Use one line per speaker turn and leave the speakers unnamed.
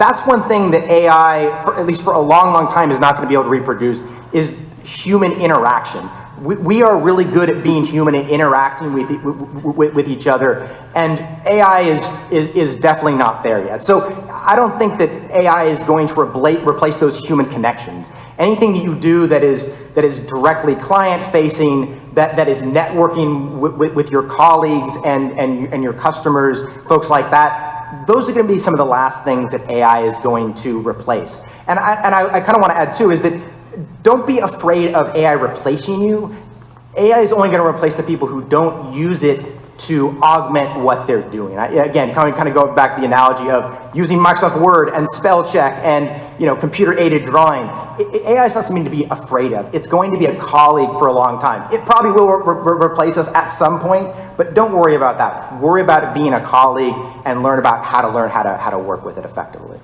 that's one thing that AI, at least for a long time, is not going to be able to reproduce, is human interaction. We are really good at being human and interacting with each other, and AI is definitely not there yet. So I don't think that AI is going to replace those human connections. Anything that you do that is directly client-facing, that is networking with your colleagues and your customers, folks like that, those are going to be some of the last things that AI is going to replace. And I kind of want to add too is that don't be afraid of AI replacing you. AI is only going to replace the people who don't use it to augment what they're doing. Again, kind of go back to the analogy of using Microsoft Word and spell check and computer-aided drawing. AI is not something to be afraid of. It's going to be a colleague for a long time. It probably will replace us at some point, but don't worry about that. Worry about it being a colleague and learn how to work with it effectively.